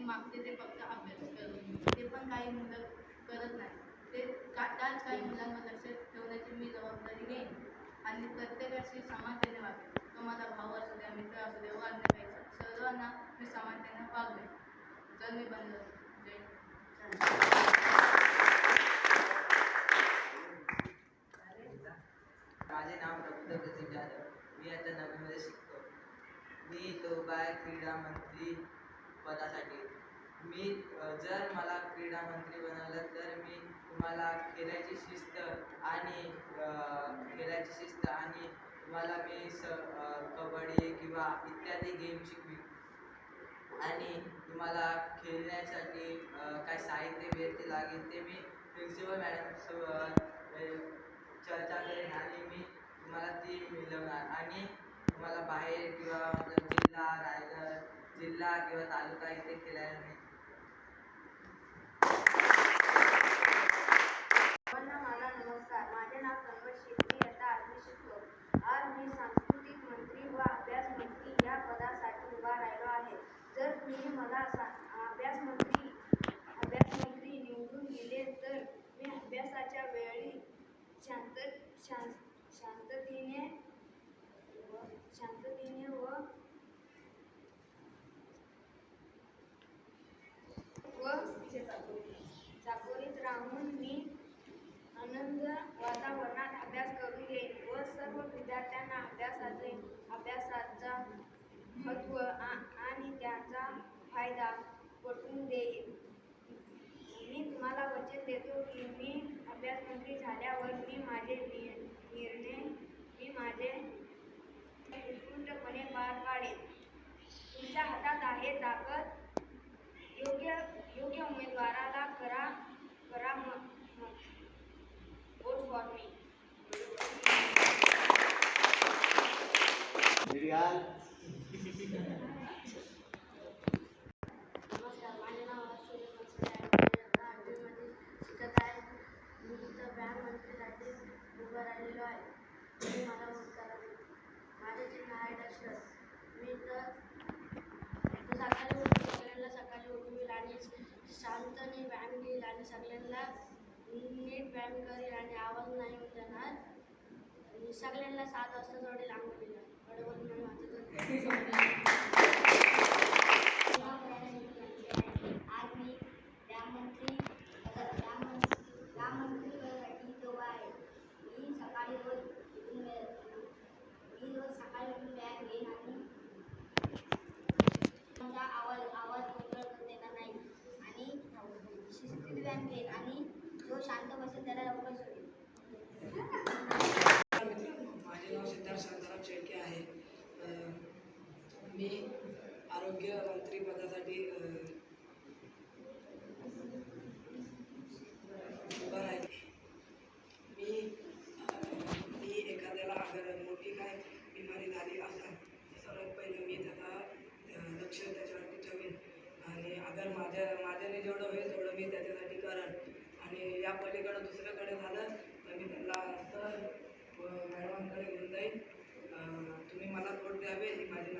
मागते ते फक्त अभ्यास करून, ते पण काही मुलं करत नाही. त्याच काही मुलांना लक्षात ठेवण्याची मी जबाबदारी घेईन आणि प्रत्येकाशी समानतेने वागेन. तो माझा भाऊ असू द्या, मित्र असू द्या, व अन्य काही सर्वांना मी समानतेने वागवेन. जर मी बनलो. माझे नाव प्रबुद्ध प्रतीक जाधव. मी आता नववीमध्ये शिकतो. मी इच्छुक आहे क्रीडा मंत्री पदासाठी. जर मला क्रीडा मंत्री बनवलं तर मी तुम्हाला खेळाची शिस्त आणि तुम्हाला मी कबड्डी किंवा इत्यादी गेम शिकवी आणि तुम्हाला खेळण्यासाठी काय साहित्य भेटते लागेल ते मी प्रिन्सिपल मॅडमसोबत चर्चा करेन आणि मी तुम्हाला ती मिळवणार आणि तुम्हाला बाहेर किंवा जिल्हा किंवा तालुका इथे खेळायला नाही. माझा नमस्कार. माझे नाव प्रमोद शेट्टी. आता आम्ही शिकतो. आज मी सांस्कृतिक मंत्री व अभ्यास मंत्री या पदासाठी उभा राहिलो आहे. जर तुम्ही मला अभ्यास मंत्री निवडून दिले तर मी अभ्यासाच्या वेळी शांततेने व चाकोरीत राहून मी आनंद वातावरणात अभ्यास करून घेईन व सर्व विद्यार्थ्यांना अभ्यासाचा महत्त्व आणि त्याचा फायदा पटवून देईन. मी तुम्हाला वचन देतो की मी अभ्यासमंत्री झाल्यावर मी माझे उत्स्फूर्तपणे पार पाडेन. तुमच्या हातात आहे ताकद. योग्य उमेदवाराला करा मत. Vote for me. नमस्कार. माझे नाव सूर्य आहे. आठवीमध्ये शिकत आहे. मी इथं बँक मंत्रीसाठी उभं राहिलेलो आहे. तुम्ही मला वोट करा. माझे चिन्ह आहे डस्टर. मी तर सकाळी उठवेल आणि शांतने व्यायाम घेईल आणि सगळ्यांना नीट व्यायाम करेल आणि आवाज नाही होत देणार. आणि सगळ्यांना 7 वाजता सोडेल अंघोळीला. बरोबर नाही वाचत. आज मी ग्राममंत्री पदासाठी उभा आहे. मी रोज सकाळी उठून व्यायाम घेईन आणि आवाज गोंधळ देणार नाही आणि शिस्तीत व्यायाम घेईन आणि जो शांत बसेल त्याला लवकर सोडेल. माझे नाव सिद्धार्थ शांताराम शेळके आहे. मी आरोग्य मंत्री पदासाठी उभा आहे. मी एखाद्याला अगर मोठी काय बिमारी झाली असेल तर सर्वात पहिले मी त्याचा लक्ष त्याच्यावरती ठेवीन आणि अगर माझ्याने जेवढं होईल तेवढं मी त्याच्यासाठी करेन. आणि या पलीकडं दुसऱ्याकडे झालं तर मी त्यांना सर व मॅडमांकडे घेऊन जाईन. तुम्ही मला वोट द्यावे ही माझी